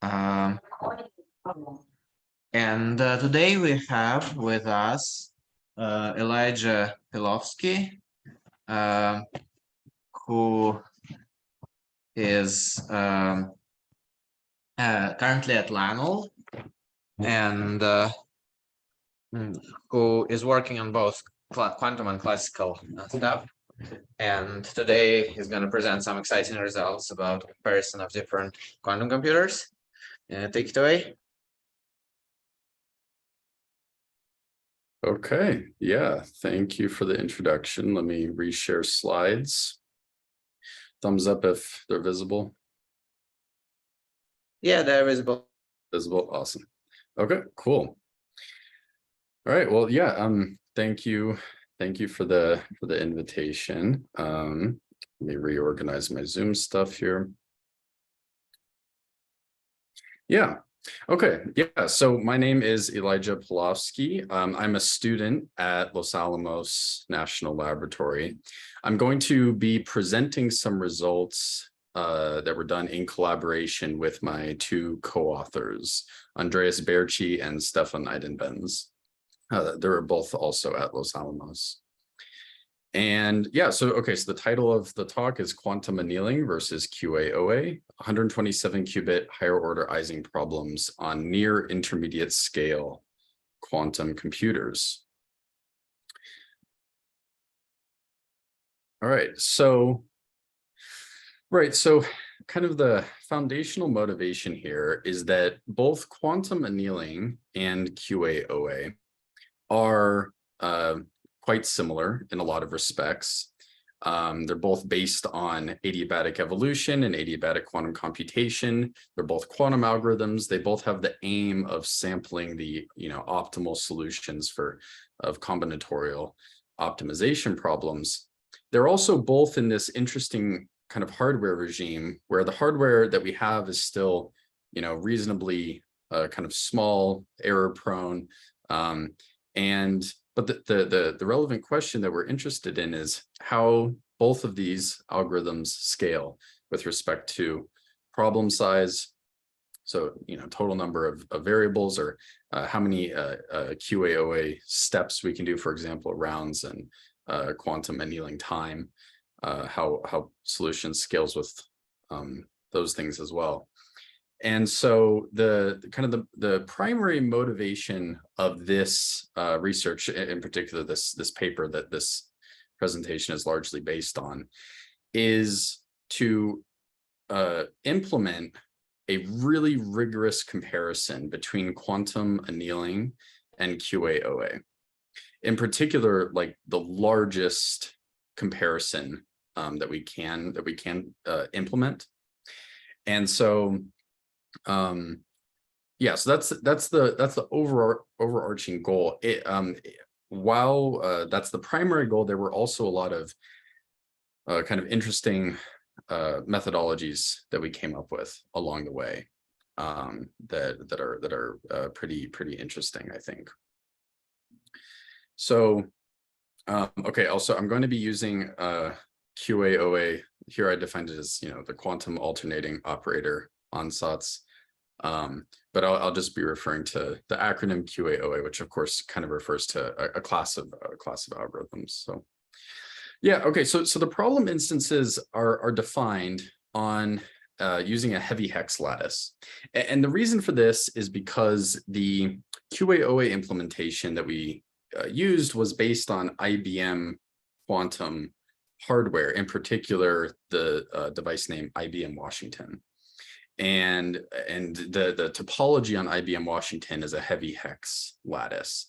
And today we have with us Elijah Pelofske, who is currently at LANL and who is working on both quantum and classical stuff. And today he's going to present some exciting results about comparison of different quantum computers. Take it away. Okay, yeah, thank you for the introduction. Let me reshare slides. Thumbs up if they're visible. Yeah, they're visible. Visible, awesome. Okay, cool. All right, well, yeah, thank you for the invitation. Let me reorganize my Zoom stuff here. Yeah. Okay, yeah, so my name is Elijah Pelofske. I'm a student at Los Alamos National Laboratory. I'm going to be presenting some results that were done in collaboration with my two co-authors, Andreas Berchi and Stefan Eidenbenz. They were both also at Los Alamos. And yeah, so the title of the talk is Quantum Annealing versus QAOA, 127 qubit higher order Ising problems on near intermediate scale quantum computers. All right, so kind of the foundational motivation here is that both quantum annealing and QAOA are quite similar in a lot of respects. They're both based on adiabatic evolution and adiabatic quantum computation. They're both quantum algorithms. They both have the aim of sampling the optimal solutions of combinatorial optimization problems. They're also both in this interesting kind of hardware regime where the hardware that we have is still reasonably kind of small, error prone, but the relevant question that we're interested in is how both of these algorithms scale with respect to problem size. So, total number of variables, or how many QAOA steps we can do, for example, rounds, and quantum annealing time, how solution scales with those things as well. And so the primary motivation of this research, in particular this paper that this presentation is largely based on, is to implement a really rigorous comparison between quantum annealing and QAOA. In particular, like the largest comparison that we can implement. And so yeah, so that's the overarching goal. While that's the primary goal, there were also a lot of kind of interesting methodologies that we came up with along the way that are pretty interesting, I think. So okay, also I'm going to be using QAOA. Here I defined it as the Quantum Alternating Operator Ansatz, but I'll just be referring to the acronym QAOA, which of course kind of refers to a class of algorithms. So yeah, okay, so the problem instances are defined on using a heavy hex lattice, and the reason for this is because the QAOA implementation that we used was based on IBM quantum hardware, in particular the device name IBM Washington. And the topology on IBM Washington is a heavy hex lattice.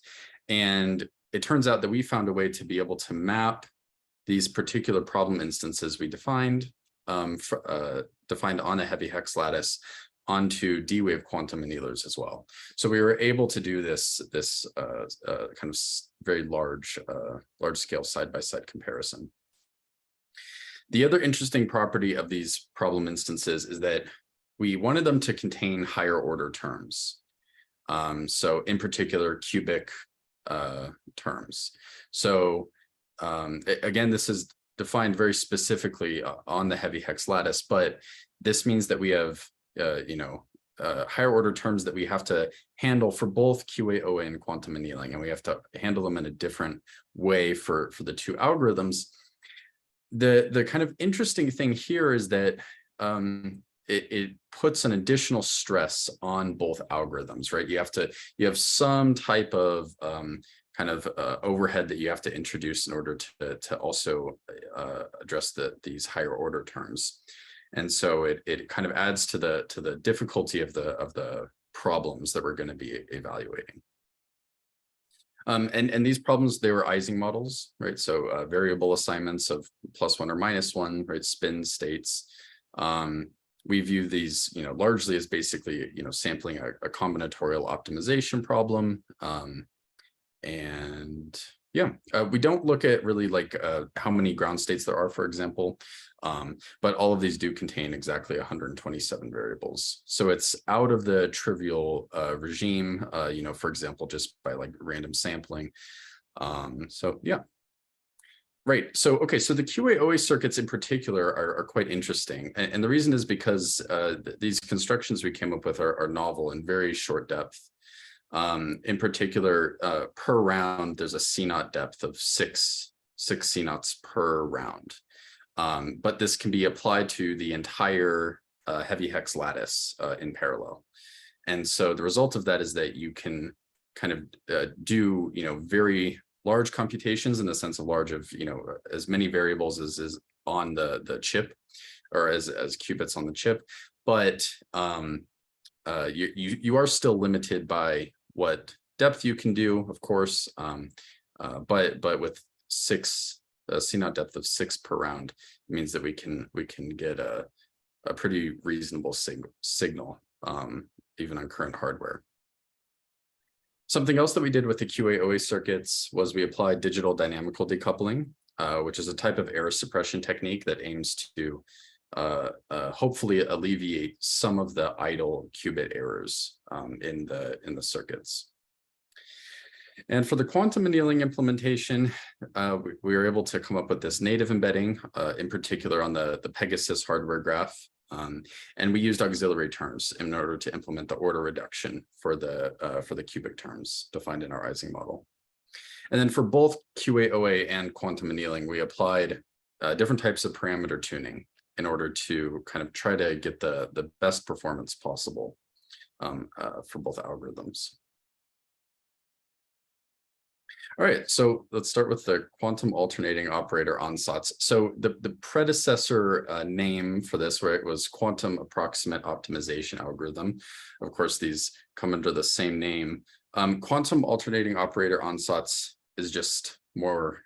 And it turns out that we found a way to be able to map these particular problem instances we defined on a heavy hex lattice onto D-wave quantum annealers as well. So we were able to do this kind of very large scale side-by-side comparison. The other interesting property of these problem instances is that we wanted them to contain higher order terms. So in particular, cubic terms. So again, this is defined very specifically on the heavy hex lattice, but this means that we have higher order terms that we have to handle for both QAOA and quantum annealing, and we have to handle them in a different way for the two algorithms. The kind of interesting thing here is that it puts an additional stress on both algorithms, right? You have some type of overhead that you have to introduce in order to also address these higher order terms. And so it kind of adds to the difficulty of the problems that we're going to be evaluating. And these problems, they were Ising models, right? So variable assignments of +1 or -1, right? Spin states. We view these, largely as basically, sampling a combinatorial optimization problem. And yeah, we don't look at really like how many ground states there are, for example, but all of these do contain exactly 127 variables. So it's out of the trivial regime, for example, just by like random sampling. So yeah. Right. So, okay. So the QAOA circuits in particular are quite interesting. And the reason is because these constructions we came up with are novel and very short depth. In particular, per round, there's a CNOT depth of six CNOTs per round. But this can be applied to the entire heavy hex lattice in parallel. And so the result of that is that you can kind of do, very large computations in the sense of large of, as many variables as is on the chip, or as qubits on the chip. But you are still limited by what depth you can do, of course, but with a CNOT depth of 6 per round, it means that we can get a pretty reasonable signal, even on current hardware. Something else that we did with the QAOA circuits was we applied digital dynamical decoupling, which is a type of error suppression technique that aims to hopefully alleviate some of the idle qubit errors in the circuits. And for the quantum annealing implementation, we were able to come up with this native embedding, in particular on the Pegasus hardware graph. And we used auxiliary terms in order to implement the order reduction for the cubic terms defined in our Ising model. And then for both QAOA and quantum annealing, we applied different types of parameter tuning in order to kind of try to get the best performance possible for both algorithms. All right, so let's start with the quantum alternating operator Ansatz. So the predecessor name for this, right, was quantum approximate optimization algorithm. Of course, these come under the same name. Quantum alternating operator Ansatz is just more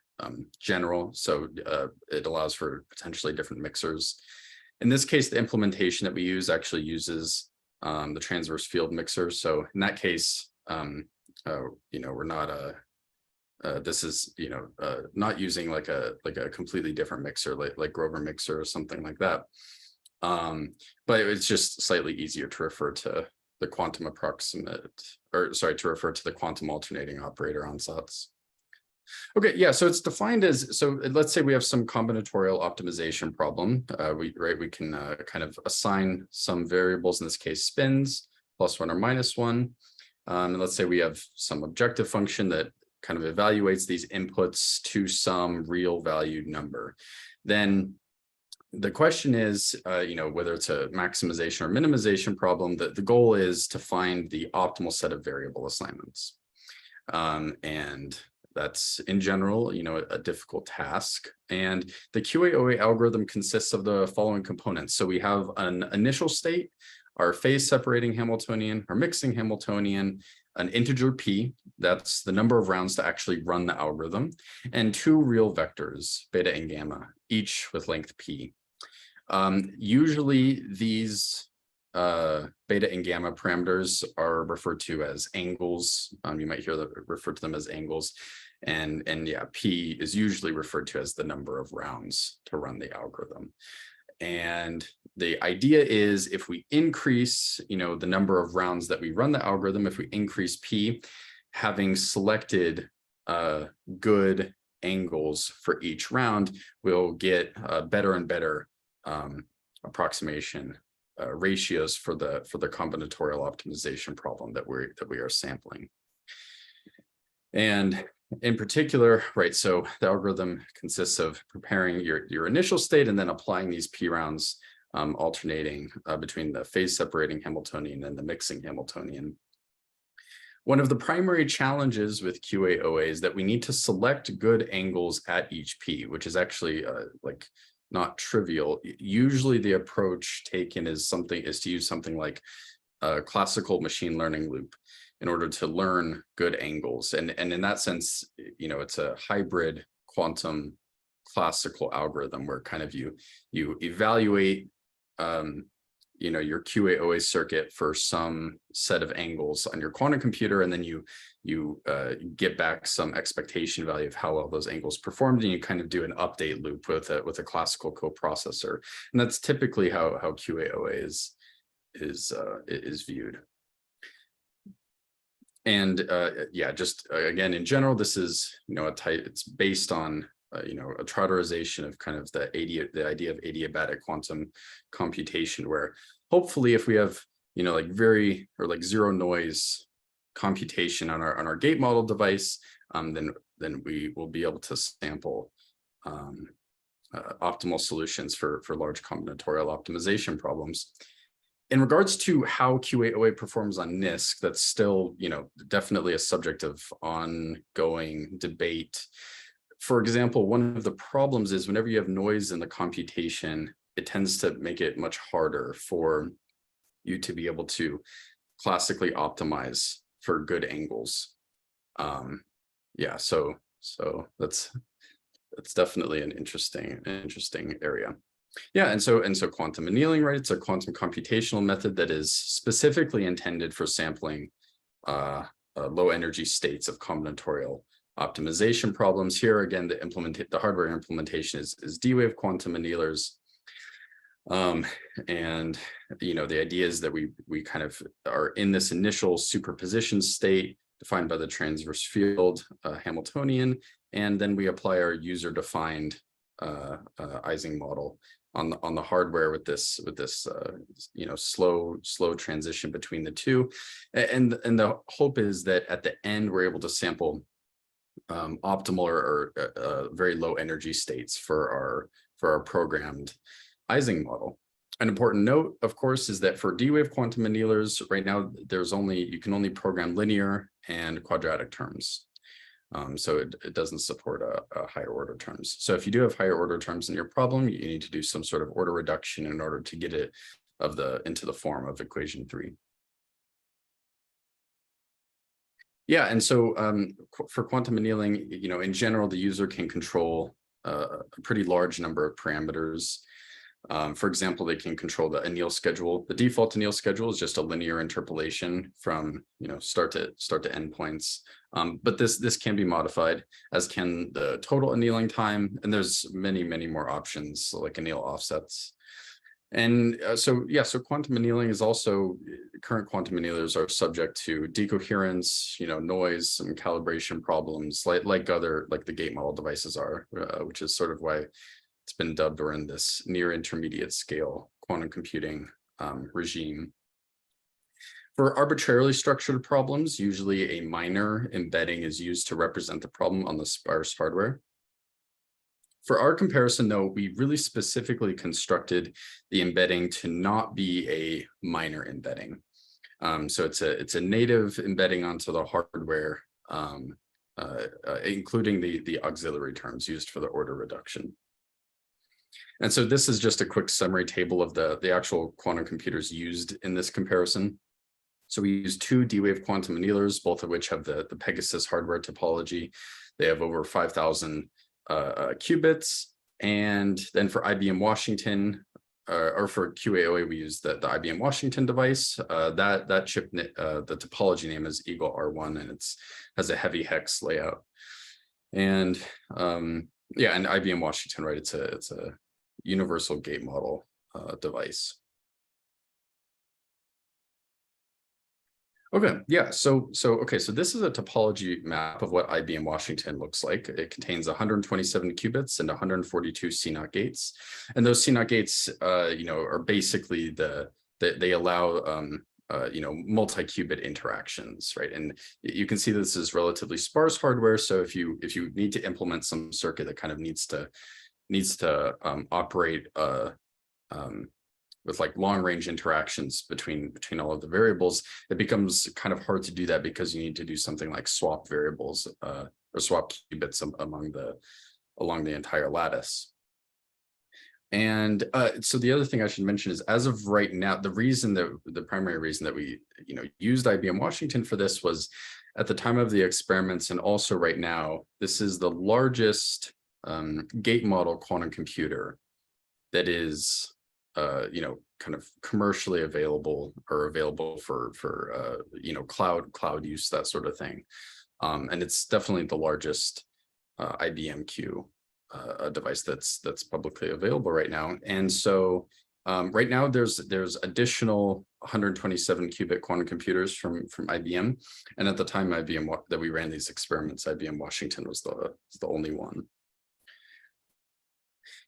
general, so it allows for potentially different mixers. In this case, the implementation that we use actually uses the transverse field mixer. So in that case, we're not this is not using like a completely different mixer like Grover mixer or something like that. But it's just slightly easier to refer to the quantum to refer to the quantum alternating operator Ansatz. Okay, yeah, so it's defined as, so let's say we have some combinatorial optimization problem. We can kind of assign some variables, in this case spins, +1 or -1. And let's say we have some objective function that kind of evaluates these inputs to some real valued number. Then the question is, whether it's a maximization or minimization problem, the goal is to find the optimal set of variable assignments. And that's in general, a difficult task. And the QAOA algorithm consists of the following components. So we have an initial state, our phase separating Hamiltonian, our mixing Hamiltonian, an integer p, that's the number of rounds to actually run the algorithm, and 2 real vectors, beta and gamma, each with length p. Usually these beta and gamma parameters are referred to as angles. You might refer to them as angles. And yeah, p is usually referred to as the number of rounds to run the algorithm. And the idea is if we increase, the number of rounds that we run the algorithm, if we increase p, having selected good angles for each round, we'll get a better and better approximation ratios for the combinatorial optimization problem that we are sampling. And in particular, right, so the algorithm consists of preparing your initial state and then applying these p rounds, alternating between the phase separating Hamiltonian and the mixing Hamiltonian. One of the primary challenges with QAOA is that we need to select good angles at each p, which is actually like not trivial. Usually the approach taken is to use something like a classical machine learning loop in order to learn good angles. And in that sense, you know, it's a hybrid quantum classical algorithm where kind of you evaluate you know, your QAOA circuit for some set of angles on your quantum computer, and then you get back some expectation value of how well those angles performed, and you kind of do an update loop with a classical coprocessor. And that's typically how QAOA is viewed. And yeah, just again, in general, this is, you know, it's based on you know, a trauterization of kind of the idea of adiabatic quantum computation, where hopefully if we have, you know, like zero noise computation on our gate model device, then we will be able to sample optimal solutions for large combinatorial optimization problems. In regards to how QAOA performs on NISQ, that's still, you know, definitely a subject of ongoing debate. For example, one of the problems is whenever you have noise in the computation, it tends to make it much harder for you to be able to classically optimize for good angles. Yeah, so that's definitely an interesting area. Yeah, and so quantum annealing, right? It's a quantum computational method that is specifically intended for sampling low energy states of combinatorial optimization problems. Here again, the hardware implementation is D-wave quantum annealers. And you know, the idea is that we kind of are in this initial superposition state defined by the transverse field Hamiltonian, and then we apply our user-defined Ising model on the hardware with this you know, slow transition between the two, and the hope is that at the end we're able to sample optimal or very low energy states for our programmed Ising model. An important note, of course, is that for D-wave quantum annealers, right now you can only program linear and quadratic terms. So it doesn't support a higher order terms. So if you do have higher order terms in your problem, you need to do some sort of order reduction in order to get it into the form of equation 3. Yeah, and so for quantum annealing, you know, in general, the user can control a pretty large number of parameters. For example, they can control the anneal schedule. The default anneal schedule is just a linear interpolation from, you know, start to end points. But this can be modified, as can the total annealing time. And there's many more options like anneal offsets. And so quantum annealing is also, current quantum annealers are subject to decoherence, you know, noise, some calibration problems like the gate model devices are, which is sort of why it's been dubbed or in this near intermediate scale quantum computing regime. For arbitrarily structured problems, usually a minor embedding is used to represent the problem on the sparse hardware. For our comparison, though, we really specifically constructed the embedding to not be a minor embedding. So it's a native embedding onto the hardware, including the auxiliary terms used for the order reduction. And so this is just a quick summary table of the actual quantum computers used in this comparison. So we use 2 D-wave quantum annealers, both of which have the Pegasus hardware topology. They have over 5,000 qubits. And then for IBM Washington, or for QAOA, we use the IBM Washington device. That chip, the topology name is Eagle R1, and has a heavy hex layout. And yeah, and IBM Washington, right? It's a universal gate model device. Okay, yeah, so this is a topology map of what IBM Washington looks like. It contains 127 qubits and 142 CNOT gates. And those CNOT gates, you know, are basically the they allow multi-qubit interactions, right? And you can see this is relatively sparse hardware. So if you need to implement some circuit that kind of needs to operate with like long range interactions between all of the variables, it becomes kind of hard to do that because you need to do something like swap variables or swap qubits along the entire lattice. And so the other thing I should mention is, as of right now, the primary reason that we used IBM Washington for this was at the time of the experiments, and also right now, this is the largest gate model quantum computer that is kind of commercially available or available for cloud use, that sort of thing. And it's definitely the largest IBMQ device that's publicly available right now. And so right now there's additional 127 qubit quantum computers from IBM. And at the time that we ran these experiments, IBM Washington was the only one.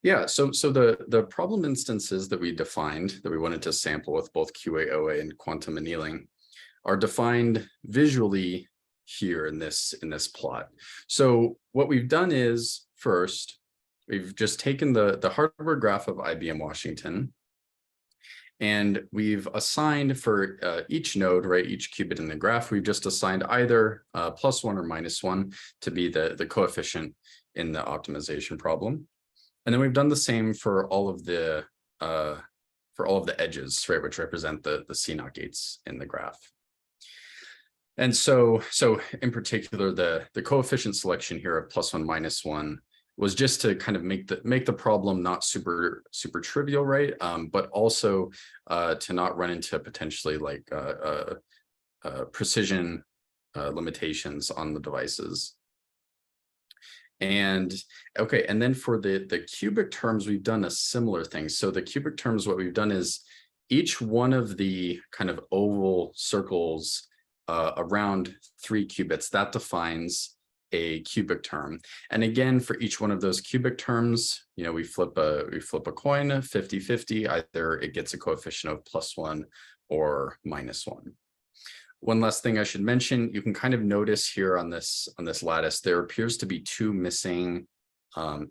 Yeah, so the problem instances that we defined that we wanted to sample with both QAOA and quantum annealing are defined visually here in this plot. So what we've done is, first, we've just taken the hardware graph of IBM Washington, and we've assigned for each node, right, each qubit in the graph, we've just assigned either +1 or -1 to be the coefficient in the optimization problem. And then we've done the same for all of the edges, right, which represent the CNOT gates in the graph. And so in particular, the coefficient selection here of +1, -1 was just to kind of make the problem not super trivial, right? But also to not run into potentially like precision limitations on the devices. And okay, and then for the cubic terms, we've done a similar thing. So the cubic terms, what we've done is each one of the kind of oval circles around 3 qubits, that defines a cubic term. And again, for each one of those cubic terms, we flip a coin 50-50, either it gets a coefficient of +1 or -1. One last thing I should mention, you can kind of notice here on this lattice, there appears to be 2 missing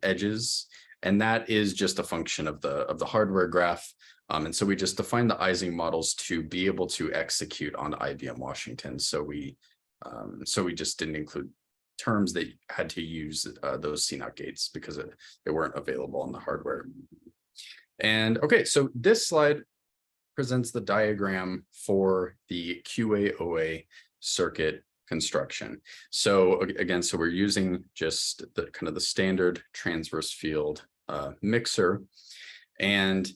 edges, and that is just a function of the hardware graph. And so we just defined the Ising models to be able to execute on IBM Washington. So we just didn't include terms that had to use those CNOT gates because they weren't available on the hardware. And okay, so this slide presents the diagram for the QAOA circuit construction. So again, so we're using just the kind of the standard transverse field mixer, and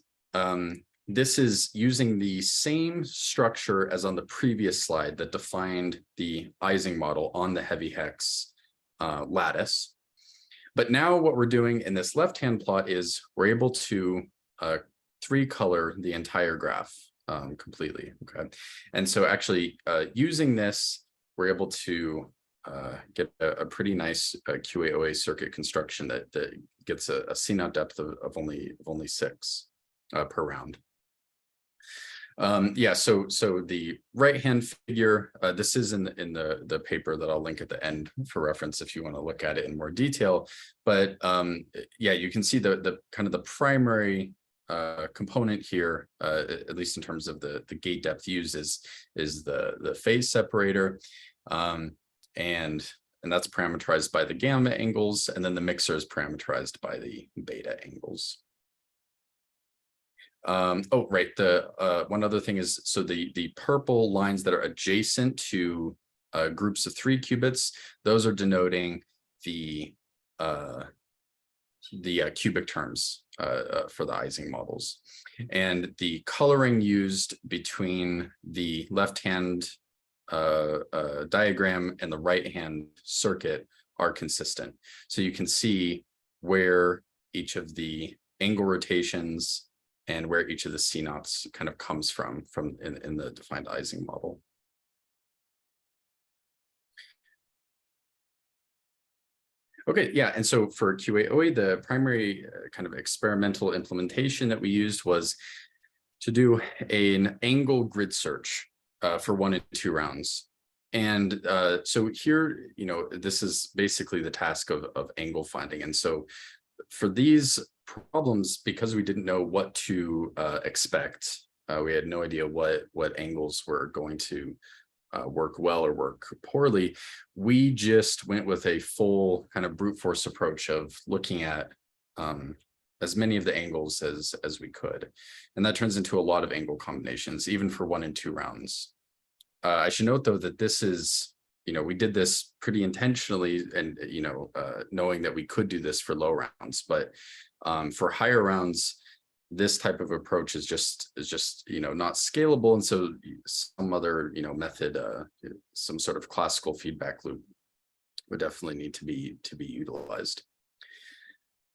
this is using the same structure as on the previous slide that defined the Ising model on the heavy hex lattice. But now what we're doing in this left-hand plot is we're able to 3-color the entire graph completely, okay? And so actually using this, we're able to get a pretty nice QAOA circuit construction that gets a CNOT depth of only 6 per round. Yeah, so the right-hand figure, this is in the paper that I'll link at the end for reference if you want to look at it in more detail. But yeah, you can see the kind of the primary component here, at least in terms of the gate depth used, is the phase separator, and that's parameterized by the gamma angles, and then the mixer is parameterized by the beta angles. Oh, right. The one other thing is, so the purple lines that are adjacent to groups of 3 qubits, those are denoting the cubic terms for the Ising models. And the coloring used between the left-hand diagram and the right-hand circuit are consistent. So you can see where each of the angle rotations and where each of the CNOTs kind of comes from in the defined Ising model. Okay, yeah, and so for QAOA, the primary kind of experimental implementation that we used was to do an angle grid search for 1 and 2 rounds. And so here, this is basically the task of angle finding. And so for these problems, because we didn't know what to expect, we had no idea what angles were going to work well or work poorly. We just went with a full kind of brute force approach of looking at as many of the angles as we could. And that turns into a lot of angle combinations, even for 1 and 2 rounds. I should note, though, that this is, we did this pretty intentionally and, knowing that we could do this for low rounds. But for higher rounds, this type of approach is just not scalable. And so some other, method, some sort of classical feedback loop would definitely need to be utilized.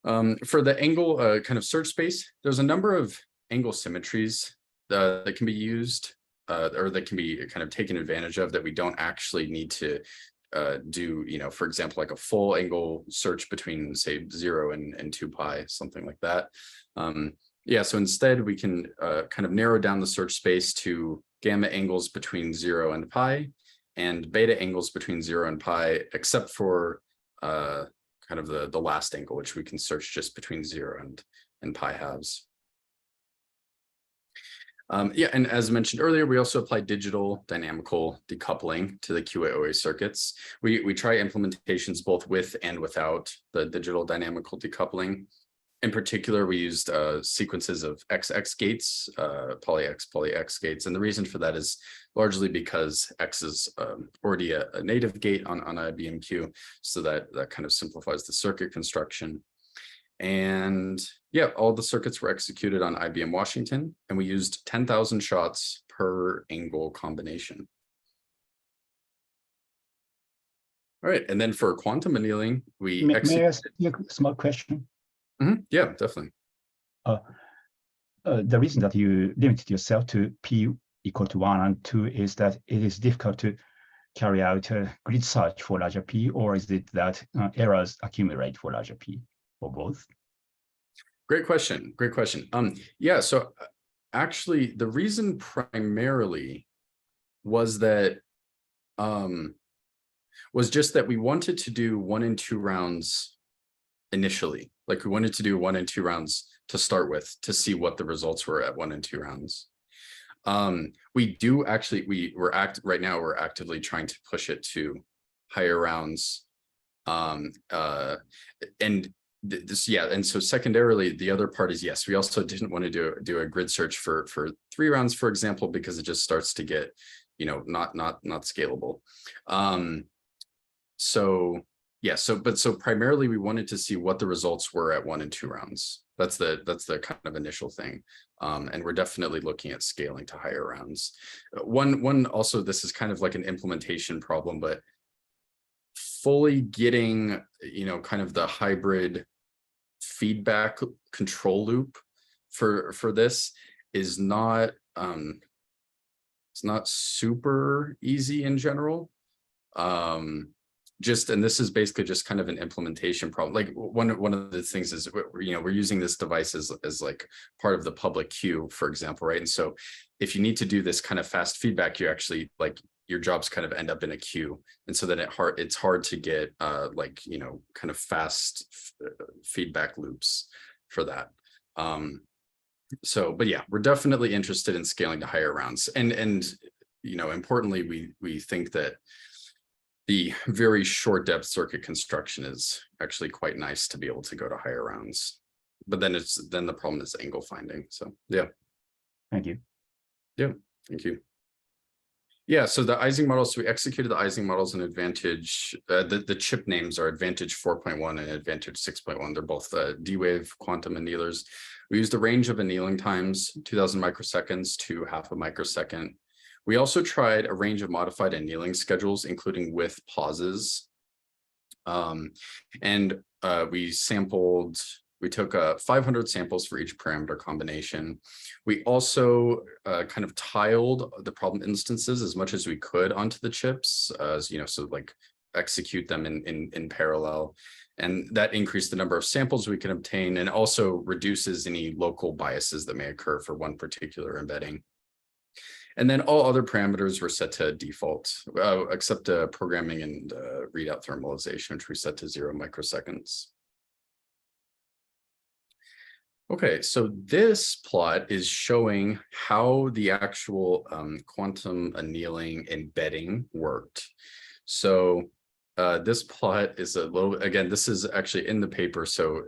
For the angle kind of search space, there's a number of angle symmetries that can be used or that can be kind of taken advantage of that we don't actually need to do, for example, like a full angle search between, say, 0 and 2 pi, something like that. So instead we can kind of narrow down the search space to gamma angles between 0 and pi and beta angles between 0 and pi, except for kind of the last angle, which we can search just between 0 and pi halves. And as mentioned earlier, we also apply digital dynamical decoupling to the QAOA circuits. We try implementations both with and without the digital dynamical decoupling. In particular, we used sequences of XX gates, poly X gates. And the reason for that is largely because X is already a native gate on IBMQ. So that kind of simplifies the circuit construction. And yeah, all the circuits were executed on IBM Washington, and we used 10,000 shots per angle combination. All right, and then for quantum annealing, we may I ask you a small question? Yeah, definitely. The reason that you limited yourself to P equal to 1 and 2 is that it is difficult to carry out a grid search for larger P, or is it that errors accumulate for larger P, or both? Great question. Great question. Yeah, so actually the reason primarily was that was just that we wanted to do 1 and 2 rounds initially. Like we wanted to do 1 and 2 rounds to start with to see what the results were at 1 and 2 rounds. We do actually, right now we're actively trying to push it to higher rounds. And so secondarily, the other part is, yes, we also didn't want to do a grid search for 3 rounds, for example, because it just starts to get, not scalable. So primarily we wanted to see what the results were at 1 and 2 rounds. That's the kind of initial thing. And we're definitely looking at scaling to higher rounds. One also, this is kind of like an implementation problem, but fully getting, kind of the hybrid feedback control loop for this is not, it's not super easy in general. And this is basically just kind of an implementation problem. Like one of the things is, we're using this device as like part of the public queue, for example, right? And so if you need to do this kind of fast feedback, you actually like your jobs kind of end up in a queue. And so then it's hard to get kind of fast feedback loops for that. But yeah, we're definitely interested in scaling to higher rounds. And importantly, we think that the very short depth circuit construction is actually quite nice to be able to go to higher rounds. But then the problem is angle finding. So yeah. Thank you. Yeah, thank you. Yeah, so the Ising models, we executed the Ising models in Advantage. The chip names are Advantage 4.1 and Advantage 6.1. They're both D-Wave quantum annealers. We used a range of annealing times, 2000 microseconds to half a microsecond. We also tried a range of modified annealing schedules, including with pauses. We took 500 samples for each parameter combination. We also kind of tiled the problem instances as much as we could onto the chips, so like execute them in parallel. And that increased the number of samples we can obtain and also reduces any local biases that may occur for one particular embedding. And then all other parameters were set to default, except programming and readout thermalization, which we set to 0 microseconds. Okay, so this plot is showing how the actual quantum annealing embedding worked. So this plot is a little, again, this is actually in the paper. So,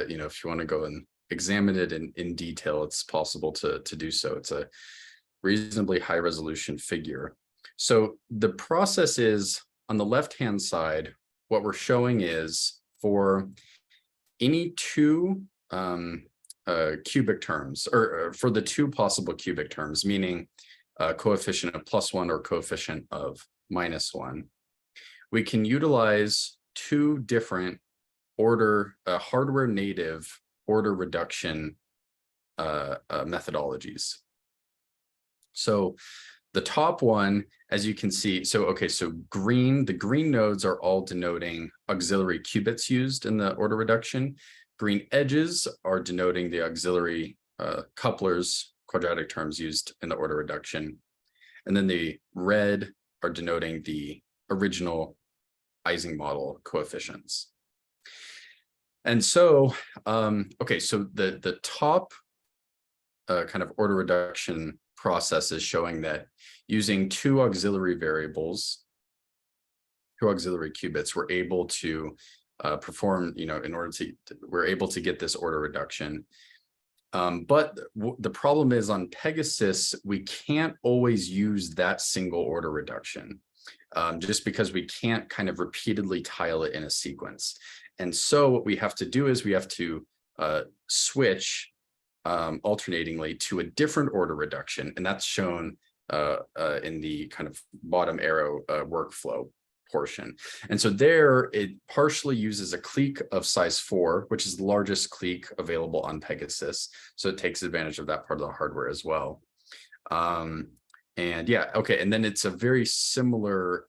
you know, if you want to go and examine it in detail, it's possible to do so. It's a reasonably high resolution figure. So the process is on the left-hand side, what we're showing is for any two cubic terms, or for the two possible cubic terms, meaning a coefficient of +1 or coefficient of -1, we can utilize two different order, hardware native order reduction methodologies. So the top one, as you can see, so okay, so the green nodes are all denoting auxiliary qubits used in the order reduction. Green edges are denoting the auxiliary couplers, quadratic terms used in the order reduction. And then the red are denoting the original Ising model coefficients. And so, okay, so the top kind of order reduction process is showing that using two auxiliary variables, two auxiliary qubits, we're able to perform, you know, we're able to get this order reduction. But the problem is on Pegasus, we can't always use that single order reduction just because we can't kind of repeatedly tile it in a sequence. And so what we have to do is we have to switch alternatingly to a different order reduction, and that's shown in the kind of bottom arrow workflow portion. And so there it partially uses a clique of size 4, which is the largest clique available on Pegasus. So it takes advantage of that part of the hardware as well. And yeah, okay, and then it's a very similar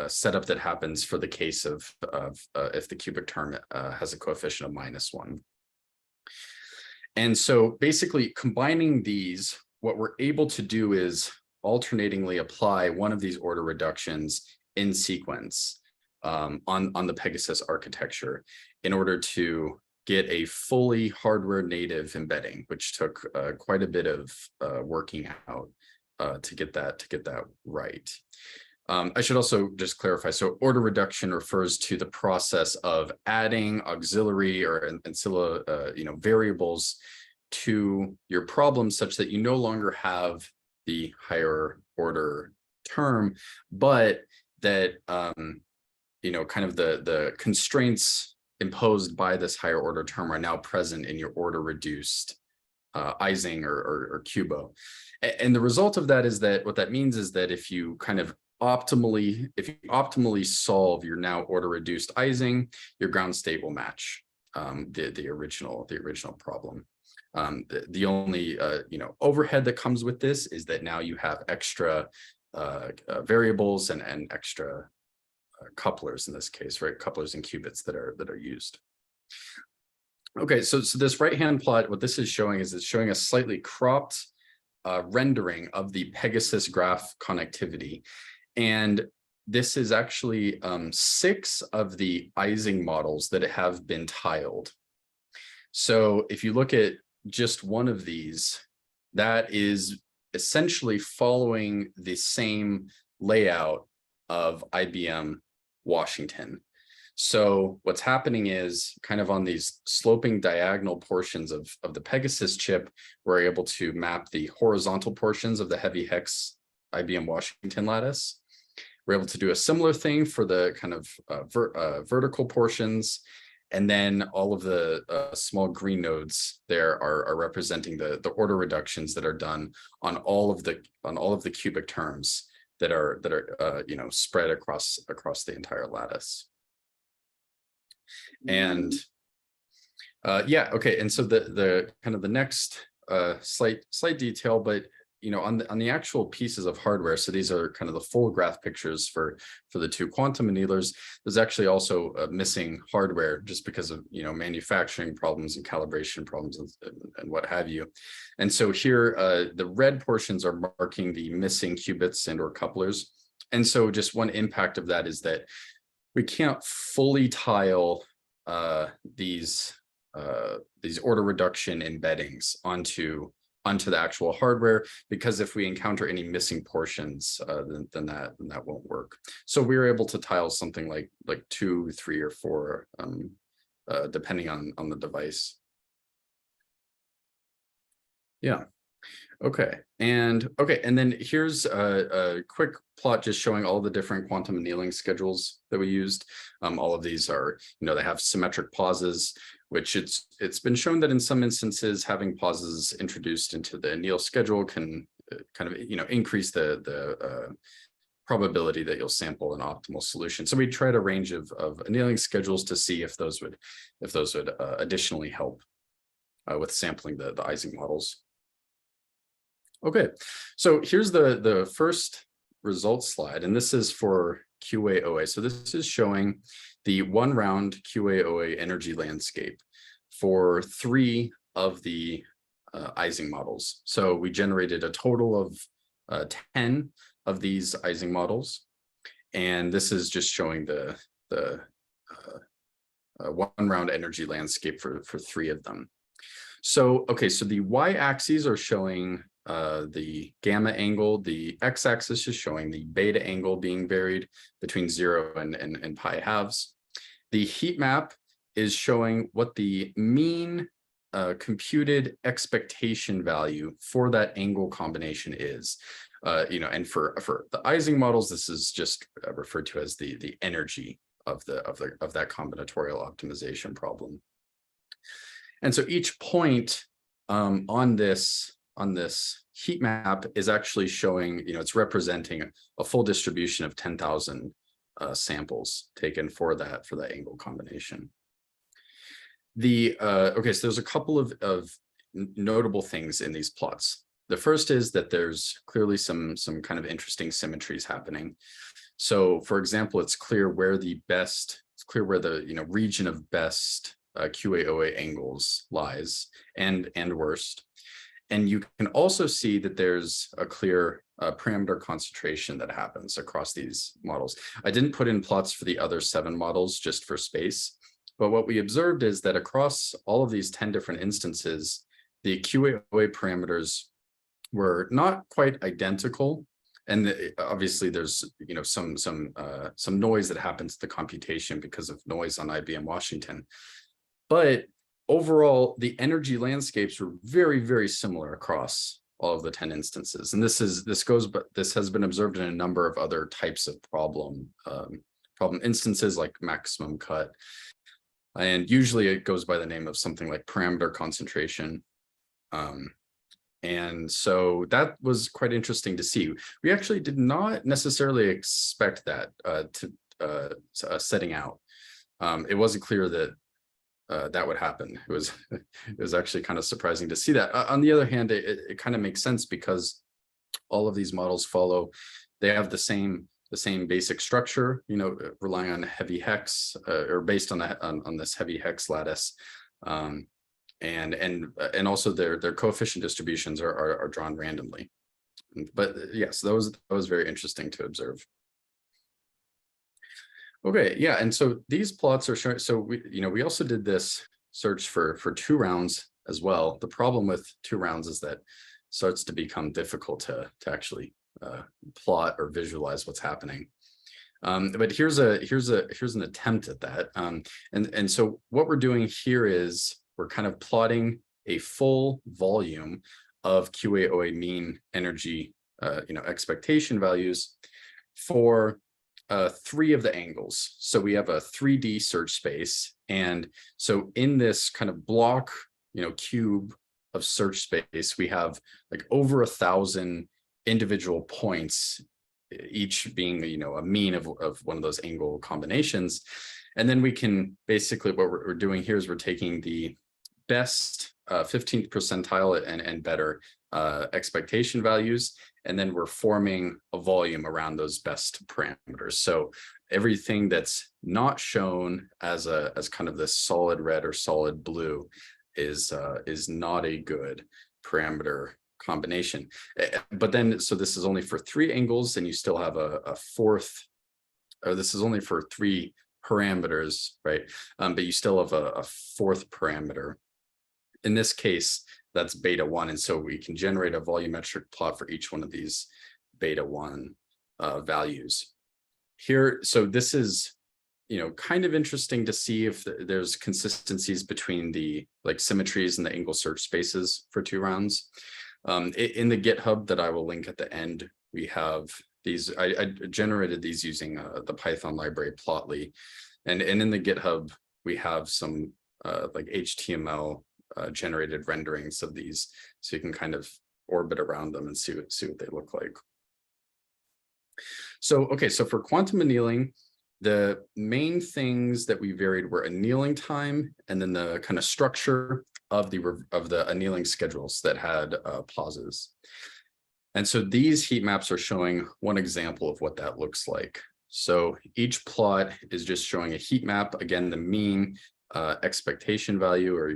setup that happens for the case of if the cubic term has a coefficient of -1. And so basically combining these, what we're able to do is alternatingly apply one of these order reductions in sequence on the Pegasus architecture in order to get a fully hardware native embedding, which took quite a bit of working out to get that right. I should also just clarify. So order reduction refers to the process of adding auxiliary or ancillary variables to your problem such that you no longer have the higher order term, but that kind of the constraints imposed by this higher order term are now present in your order reduced Ising or QAOA. And the result of that is that what that means is that if you optimally solve your now order reduced Ising, your ground state will match the original problem. The only overhead that comes with this is that now you have extra variables and extra couplers in this case, right? Couplers and qubits that are used. Okay, so this right-hand plot, what this is showing is it's showing a slightly cropped rendering of the Pegasus graph connectivity. And this is actually 6 of the Ising models that have been tiled. So if you look at just one of these, that is essentially following the same layout of IBM Washington. So what's happening is kind of on these sloping diagonal portions of the Pegasus chip, we're able to map the horizontal portions of the heavy hex IBM Washington lattice. We're able to do a similar thing for the kind of vertical portions. And then all of the small green nodes there are representing the order reductions that are done on all of the cubic terms that are spread across the entire lattice. And yeah, okay. And so the kind of the next slight detail, but on the actual pieces of hardware, so these are kind of the full graph pictures for the two quantum annealers. There's actually also missing hardware just because of manufacturing problems and calibration problems and what have you. And so here the red portions are marking the missing qubits and or couplers. And so just one impact of that is that we can't fully tile these order reduction embeddings onto the actual hardware, because if we encounter any missing portions, then that won't work. So we were able to tile something like 2, 3, or 4, depending on the device. Yeah. Okay, and then here's a quick plot just showing all the different quantum annealing schedules that we used. All of these are, they have symmetric pauses, which it's been shown that in some instances having pauses introduced into the anneal schedule can kind of increase the probability that you'll sample an optimal solution. So we tried a range of annealing schedules to see if those would additionally help with sampling the Ising models. Okay, so here's the first results slide, and this is for QAOA. So this is showing the one round QAOA energy landscape for 3 of the Ising models. So we generated a total of 10 of these Ising models, and this is just showing the one round energy landscape for 3 of them. So okay, so the y-axes are showing the gamma angle, the x-axis is showing the beta angle being varied between 0 and pi halves. The heat map is showing what the mean computed expectation value for that angle combination is. And for the Ising models, this is just referred to as the energy of that combinatorial optimization problem. And so each point on this heat map is actually showing, it's representing a full distribution of 10,000 samples taken for that angle combination. Okay, so there's a couple of notable things in these plots. The first is that there's clearly some kind of interesting symmetries happening. So for example, it's clear where the region of best QAOA angles lies and worst. And you can also see that there's a clear parameter concentration that happens across these models. I didn't put in plots for the other 7 models just for space, but what we observed is that across all of these 10 different instances, the QAOA parameters were not quite identical. And obviously there's some noise that happens to the computation because of noise on IBM Washington. But overall, the energy landscapes were very, very similar across all of the 10 instances. And this has been observed in a number of other types of problem instances like maximum cut. And usually it goes by the name of something like parameter concentration. And so that was quite interesting to see. We actually did not necessarily expect that setting out. It wasn't clear that that would happen. It was actually kind of surprising to see that. On the other hand, it kind of makes sense because all of these models they have the same basic structure, relying on heavy hex or based on this heavy hex lattice, and also their coefficient distributions are drawn randomly. But yes, that was very interesting to observe. Okay, yeah, and so these plots are showing. So we also did this search for 2 rounds as well. The problem with 2 rounds is that it starts to become difficult to actually plot or visualize what's happening. But here's an attempt at that. And so what we're doing here is we're kind of plotting a full volume of QAOA mean energy, expectation values for 3 of the angles. So we have a 3D search space. And so in this kind of block, cube of search space, we have like over 1,000 individual points, each being, a mean of one of those angle combinations. And then we can basically, what we're doing here is we're taking the best 15th percentile and better expectation values. And then we're forming a volume around those best parameters. So everything that's not shown as kind of this solid red or solid blue is not a good parameter combination. But then, so this is only for 3 angles, and you still have a fourth, or this is only for 3 parameters, right? But you still have a 4th parameter. In this case, that's beta 1. And so we can generate a volumetric plot for each one of these beta 1 values here. So this is, kind of interesting to see if there's consistencies between the symmetries and the angle search spaces for 2 rounds. In the GitHub that I will link at the end, we have these. I generated these using the Python library Plotly, and in the GitHub we have some HTML generated renderings of these, so you can kind of orbit around them and see what they look like. So so for quantum annealing, the main things that we varied were annealing time, and then the kind of structure of the annealing schedules that had pauses. And so these heat maps are showing one example of what that looks like. So each plot is just showing a heat map. Again, the mean expectation value, or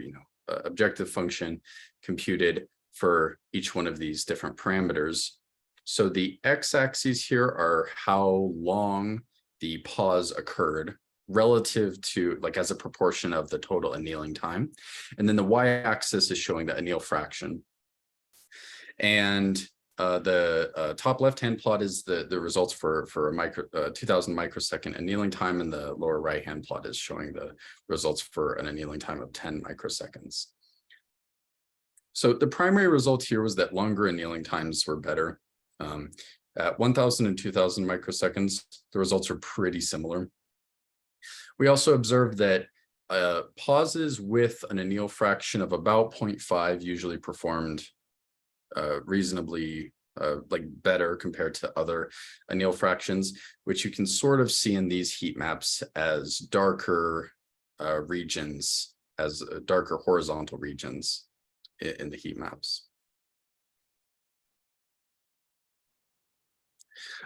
objective function computed for each one of these different parameters. So the x-axes here are how long the pause occurred relative to, as a proportion of the total annealing time. And then the y-axis is showing the anneal fraction. And the top left-hand plot is the results for a 2000 microsecond annealing time, and the lower right-hand plot is showing the results for an annealing time of 10 microseconds. So the primary result here was that longer annealing times were better. At 1000 and 2000 microseconds, the results are pretty similar. We also observed that pauses with an anneal fraction of about 0.5 usually performed reasonably better compared to other anneal fractions, which you can sort of see in these heat maps as darker regions, as darker horizontal regions in the heat maps.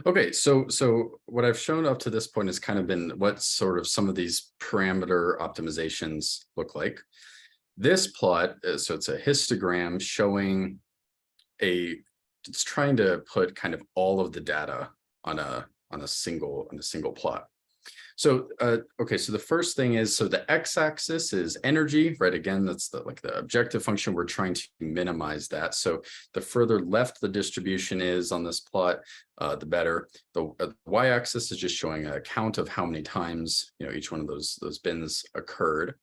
Okay, so what I've shown up to this point has kind of been what sort of some of these parameter optimizations look like. This plot, so it's a histogram showing it's trying to put kind of all of the data on a single plot. So okay, so the first thing is, so the x-axis is energy, right? Again, that's the objective function. We're trying to minimize that. So the further left the distribution is on this plot, the better. The y-axis is just showing a count of how many times each one of those bins occurred.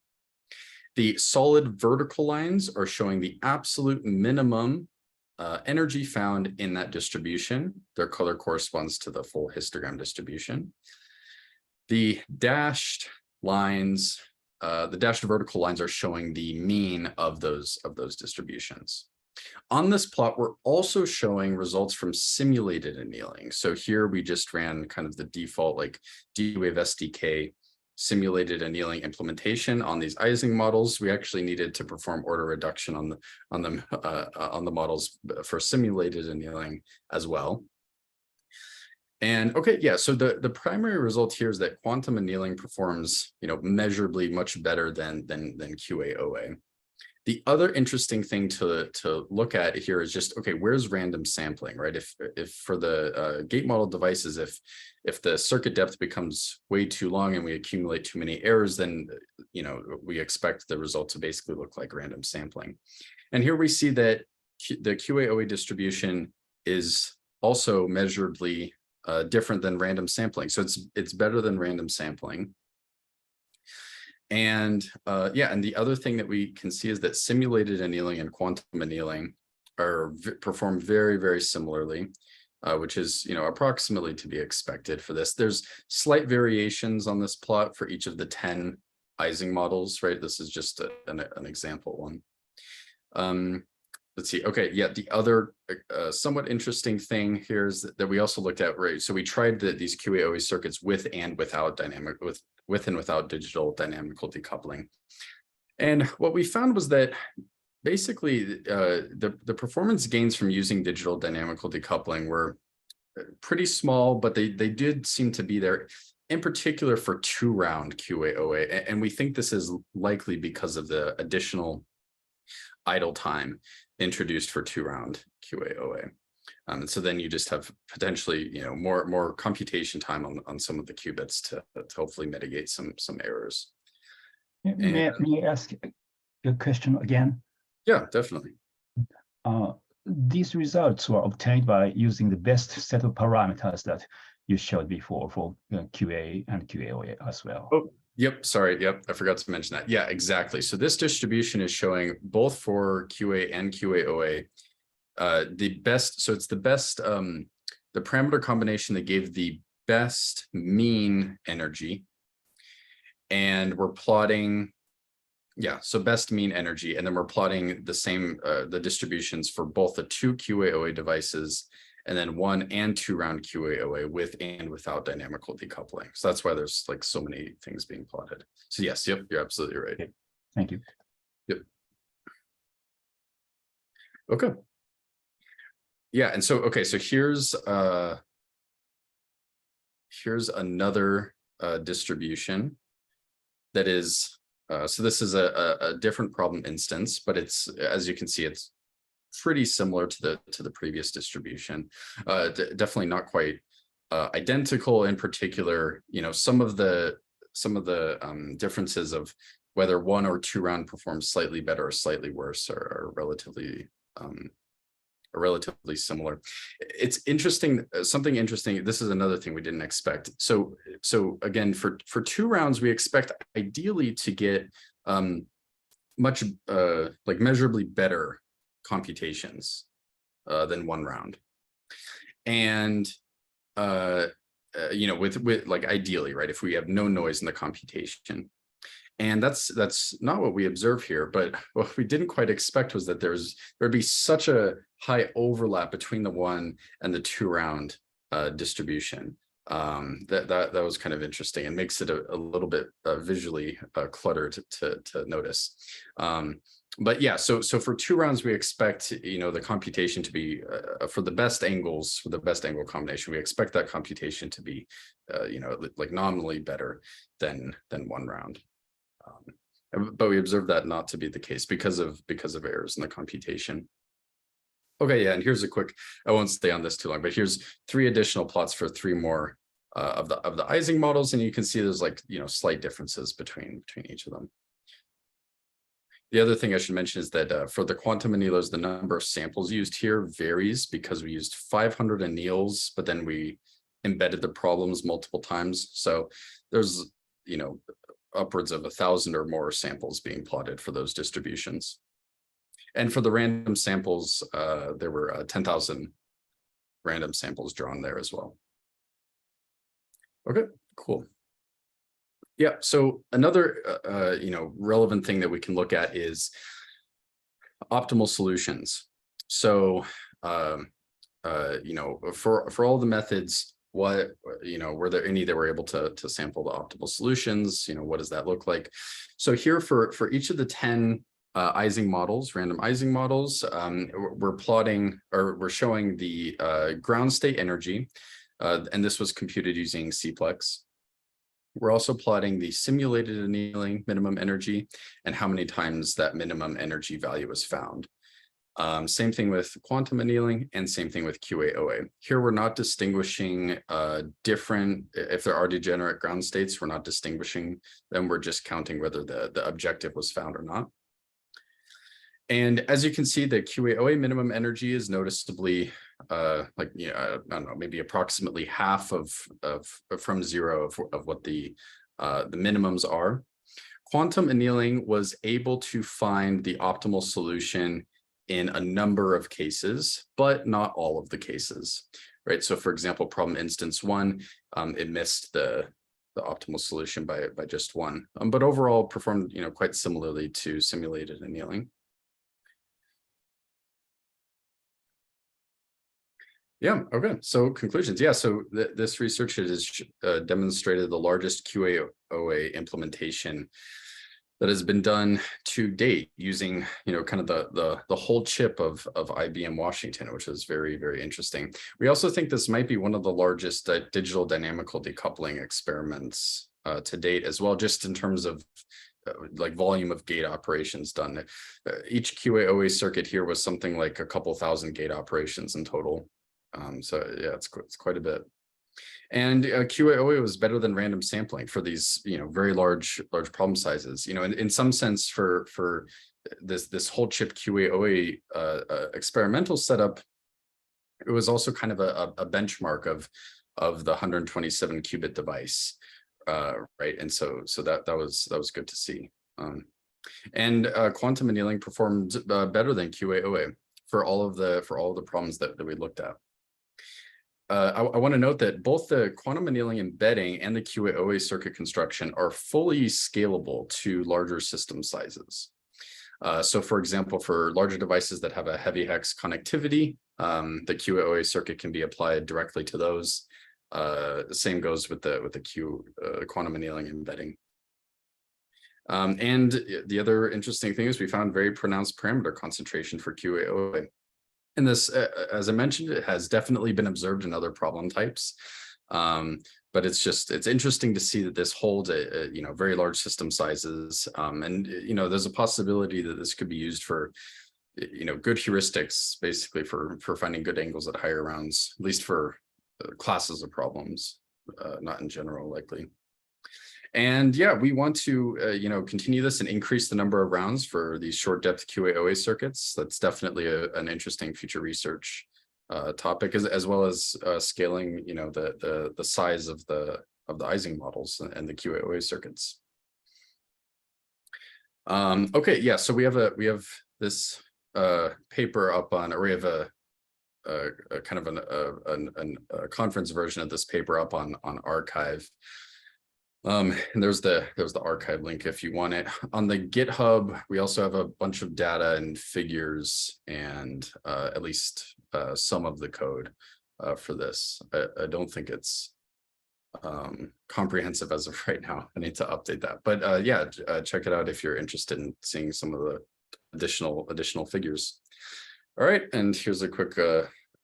The solid vertical lines are showing the absolute minimum energy found in that distribution. Their color corresponds to the full histogram distribution. The dashed lines, the dashed vertical lines are showing the mean of those distributions. On this plot, we're also showing results from simulated annealing. So here we just ran kind of the default D-Wave SDK simulated annealing implementation on these Ising models. We actually needed to perform order reduction on the models for simulated annealing as well. And okay, yeah, so the primary result here is that quantum annealing performs, measurably much better than QAOA. The other interesting thing to look at here is just, okay, where's random sampling, right? If for the gate model devices, if the circuit depth becomes way too long and we accumulate too many errors, then we expect the result to basically look like random sampling. And here we see that the QAOA distribution is also measurably different than random sampling. So it's better than random sampling. And yeah, and the other thing that we can see is that simulated annealing and quantum annealing perform very, very similarly, which is approximately to be expected for this. There's slight variations on this plot for each of the 10 Ising models, right? This is just an example one. Let's see. Okay, yeah, the other somewhat interesting thing here is that we also looked at, right? So we tried these QAOA circuits with and without with and without digital dynamical decoupling. And what we found was that basically, the performance gains from using digital dynamical decoupling were pretty small, but they did seem to be there, in particular for 2-round QAOA. And we think this is likely because of the additional idle time introduced for 2-round QAOA. And so then you just have potentially, more computation time on some of the qubits to hopefully mitigate some errors. May I ask a question again? Yeah, definitely. These results were obtained by using the best set of parameters that you showed before for QA and QAOA as well. Oh, yep. Sorry. Yep. I forgot to mention that. Yeah, exactly. So this distribution is showing both for QA and QAOA the best. So it's the best, the parameter combination that gave the best mean energy. And we're plotting, yeah, so best mean energy. And then we're plotting the same, the distributions for both the 2 QAOA devices and then 1 and 2-round QAOA with and without dynamical decoupling. So that's why there's like so many things being plotted. So yes, yep, you're absolutely right. Okay. Thank you. Yep. Okay. Yeah, and so, okay, so here's another distribution that is, so this is a different problem instance, but it's, as you can see, it's pretty similar to the previous distribution. Definitely not quite identical. In particular, some of the differences of whether 1 or 2-round performs slightly better or slightly worse are relatively similar. It's interesting, something interesting. This is another thing we didn't expect. So again, for 2 rounds, we expect ideally to get much like measurably better computations than 1 round. And with like ideally, right, if we have no noise in the computation. And that's not what we observe here, but what we didn't quite expect was that there'd be such a high overlap between the 1 and the 2-round distribution. That was kind of interesting and makes it a little bit visually cluttered to notice. But yeah, so for 2 rounds, we expect the computation to be for the best angles, for the best angle combination. We expect that computation to be like nominally better than 1 round. But we observed that not to be the case because of errors in the computation. Okay, yeah, and here's a quick, I won't stay on this too long, but here's 3 additional plots for 3 more of the Ising models, and you can see there's like slight differences between each of them. The other thing I should mention is that for the quantum annealers, the number of samples used here varies because we used 500 anneals, but then we embedded the problems multiple times. So there's upwards of 1,000 or more samples being plotted for those distributions. And for the random samples, there were 10,000 random samples drawn there as well. Okay, cool. Yeah, so another relevant thing that we can look at is optimal solutions. So for all the methods, were there any that were able to sample the optimal solutions? What does that look like? So here for each of the 10 Ising models, random Ising models, we're plotting, or we're showing the ground state energy, and this was computed using Cplex. We're also plotting the simulated annealing minimum energy and how many times that minimum energy value was found. Same thing with quantum annealing and same thing with QAOA. Here, we're not distinguishing if there are degenerate ground states, we're not distinguishing them. We're just counting whether the objective was found or not. And as you can see, the QAOA minimum energy is noticeably I don't know, maybe approximately half from 0 of what the minimums are. Quantum annealing was able to find the optimal solution in a number of cases, but not all of the cases, right? So for example, problem instance 1, it missed the optimal solution by just 1, but overall performed quite similarly to simulated annealing. Yeah, okay, so conclusions. Yeah, so this research has demonstrated the largest QAOA implementation that has been done to date using, kind of the whole chip of IBM Washington, which is very, very interesting. We also think this might be one of the largest digital dynamical decoupling experiments to date as well, just in terms of like volume of gate operations done. Each QAOA circuit here was something like a couple thousand gate operations in total. So yeah, it's quite a bit. And QAOA was better than random sampling for these, very large problem sizes. In some sense, for this whole chip QAOA experimental setup, it was also kind of a benchmark of the 127 qubit device, right? And so that was good to see. And quantum annealing performed better than QAOA for all of the problems that we looked at. I want to note that both the quantum annealing embedding and the QAOA circuit construction are fully scalable to larger system sizes. So for example, for larger devices that have a heavy hex connectivity, the QAOA circuit can be applied directly to those. The same goes with the quantum annealing embedding. And the other interesting thing is we found very pronounced parameter concentration for QAOA. And this, as I mentioned, it has definitely been observed in other problem types. But it's interesting to see that this holds very large system sizes. And there's a possibility that this could be used for good heuristics, basically for finding good angles at higher rounds, at least for classes of problems, not in general likely. And yeah, we want to continue this and increase the number of rounds for these short depth QAOA circuits. That's definitely an interesting future research topic, as well as scaling the size of the Ising models and the QAOA circuits. Okay, yeah, so we have this paper up on, or we have a kind of a conference version of this paper up on arXiv. And there's the arXiv link if you want it. On the GitHub, we also have a bunch of data and figures and at least some of the code for this. I don't think it's comprehensive as of right now. I need to update that. But yeah, check it out if you're interested in seeing some of the additional figures. All right, and here's a quick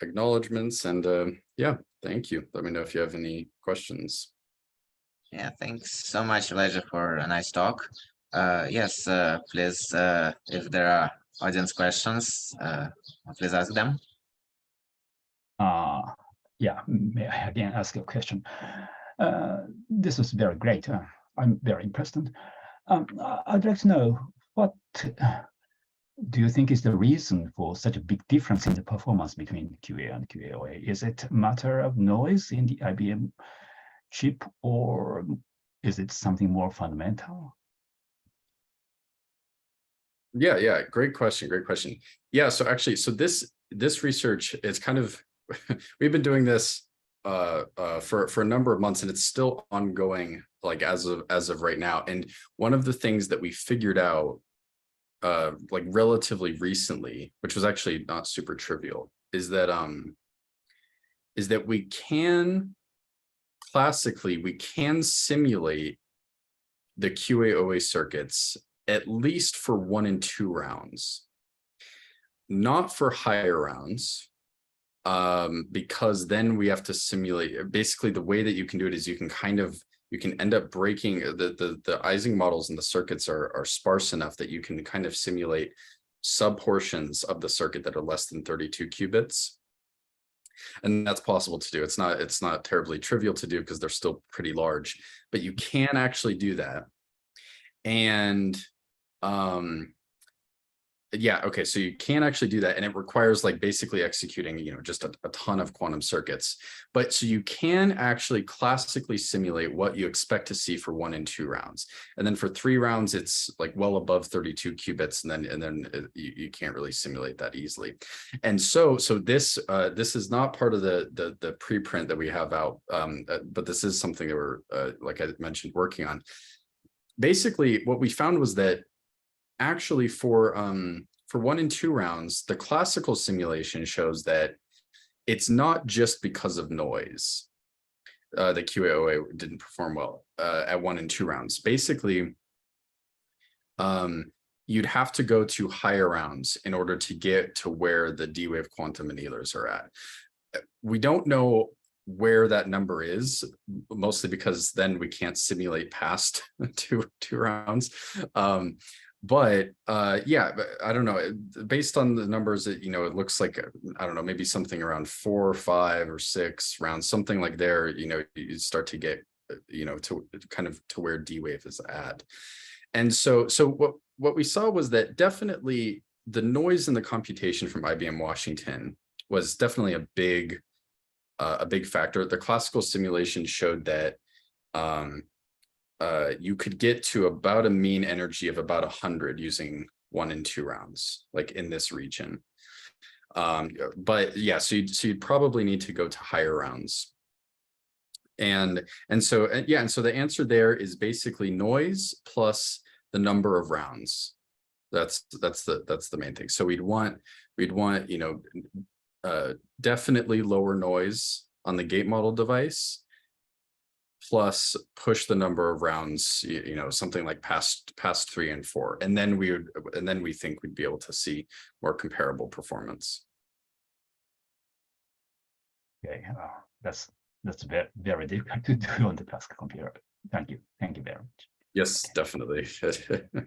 acknowledgements, and yeah, thank you. Let me know if you have any questions. Yeah, thanks so much, Elijah, for a nice talk. Yes, please, if there are audience questions, please ask them. Yeah, may I again ask a question? This was very great. I'm very impressed. I'd like to know, what do you think is the reason for such a big difference in the performance between QA and QAOA? Is it a matter of noise in the IBM chip, or is it something more fundamental? Yeah, great question. Yeah, so actually, this research is kind of we've been doing this for a number of months, and it's still ongoing, like as of right now. And one of the things that we figured out like relatively recently, which was actually not super trivial, is that we can classically simulate the QAOA circuits at least for 1 and 2 rounds, not for higher rounds, because then we have to simulate. Basically, the way that you can do it is you can end up breaking the Ising models, and the circuits are sparse enough that you can kind of simulate subportions of the circuit that are less than 32 qubits. And that's possible to do. It's not terribly trivial to do because they're still pretty large, but you can actually do that. And yeah, okay, so you can actually do that, and it requires like basically executing, just a ton of quantum circuits. But so you can actually classically simulate what you expect to see for 1 and 2 rounds, and then for 3 rounds, it's like well above 32 qubits, and then you can't really simulate that easily. And so this is not part of the preprint that we have out, but this is something that we're like I mentioned, working on. Basically, what we found was that actually for 1 and 2 rounds, the classical simulation shows that it's not just because of noise that QAOA didn't perform well at 1 and 2 rounds. Basically, you'd have to go to higher rounds in order to get to where the D-wave quantum annealers are at. We don't know where that number is, mostly because then we can't simulate past two rounds. But yeah, I don't know. Based on the numbers that, it looks like, I don't know, maybe something around 4 or 5 or 6 rounds, something like there, you start to get, to kind of to where D-wave is at. And so what we saw was that definitely the noise in the computation from IBM Washington was definitely a big factor. The classical simulation showed that you could get to about a mean energy of about 100 using 1 and 2 rounds, like in this region. But yeah, so you'd probably need to go to higher rounds. And so the answer there is basically noise plus the number of rounds. That's the main thing. So we'd want definitely lower noise on the gate model device, plus push the number of rounds, something like past 3 and 4, and then we think we'd be able to see more comparable performance. Okay, that's very, very difficult to do on the classical computer. Thank you very much. Yes, definitely.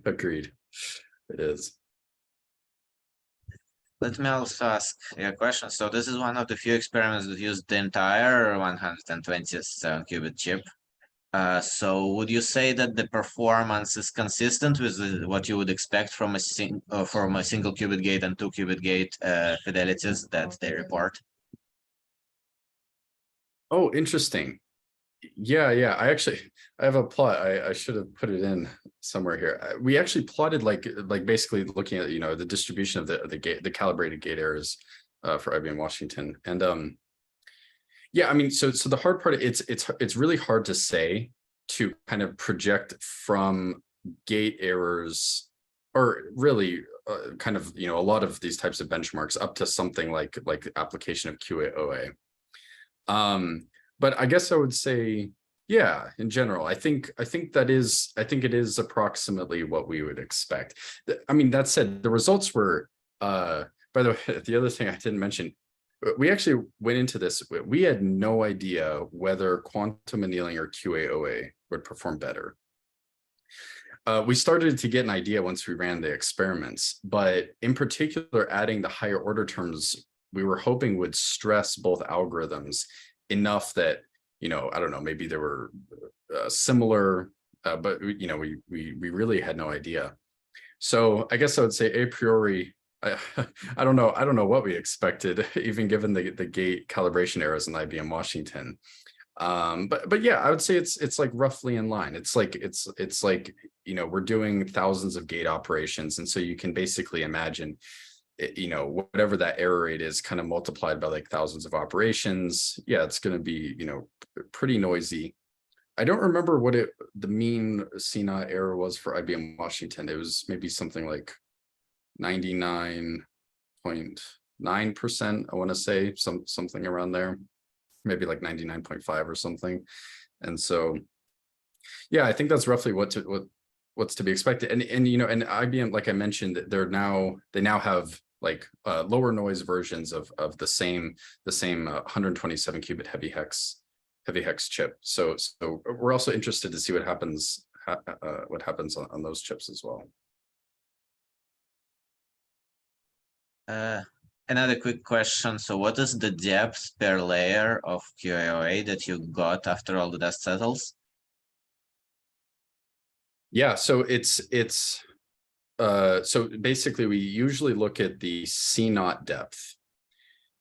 Agreed. It is. Let me also ask a question. So this is one of the few experiments that used the entire 127 qubit chip. So would you say that the performance is consistent with what you would expect from a single qubit gate and 2 qubit gate fidelities that they report? Oh, interesting. Yeah. I have a plot. I should have put it in somewhere here. We actually plotted like basically looking at the distribution of the calibrated gate errors for IBM Washington. And yeah, I mean, so the hard part, it's really hard to say, to kind of project from gate errors, or really kind of a lot of these types of benchmarks up to something like application of QAOA. But I guess I would say, yeah, in general, I think it is approximately what we would expect. I mean, that said, the results were, by the way, the other thing I didn't mention, we actually went into this, we had no idea whether quantum annealing or QAOA would perform better. We started to get an idea once we ran the experiments, but in particular, adding the higher order terms, we were hoping would stress both algorithms enough that, I don't know, maybe there were similar, but we really had no idea. So I guess I would say a priori, I don't know what we expected, even given the gate calibration errors in IBM Washington. But yeah, I would say it's like roughly in line. It's like we're doing thousands of gate operations, and so you can basically imagine, whatever that error rate is, kind of multiplied by like thousands of operations. Yeah, it's going to be pretty noisy. I don't remember what the mean CNOT error was for IBM Washington. It was maybe something like 99.9%. I want to say something around there, maybe like 99.5 or something. And so, yeah, I think that's roughly what's to be expected. And IBM, like I mentioned, they now have like lower noise versions of the same 127 qubit heavy hex chip. So we're also interested to see what happens on those chips as well. Another quick question. So what is the depth per layer of QAOA that you got after all the dust settles? Yeah, so so basically we usually look at the CNOT depth,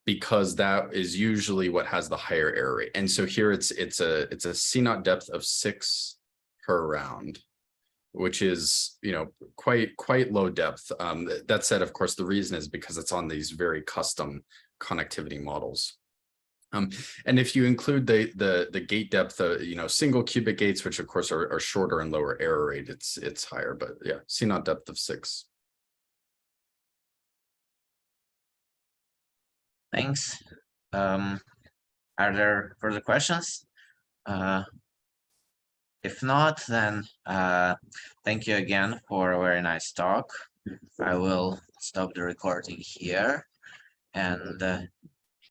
because that is usually what has the higher error rate. And so here it's a CNOT depth of 6 per round, which is quite low depth. That said, of course, the reason is because it's on these very custom connectivity models. And if you include the gate depth, single qubit gates, which of course are shorter and lower error rate, it's higher. But yeah, CNOT depth of 6. Thanks. Are there further questions? If not, then thank you again for a very nice talk. I will stop the recording here and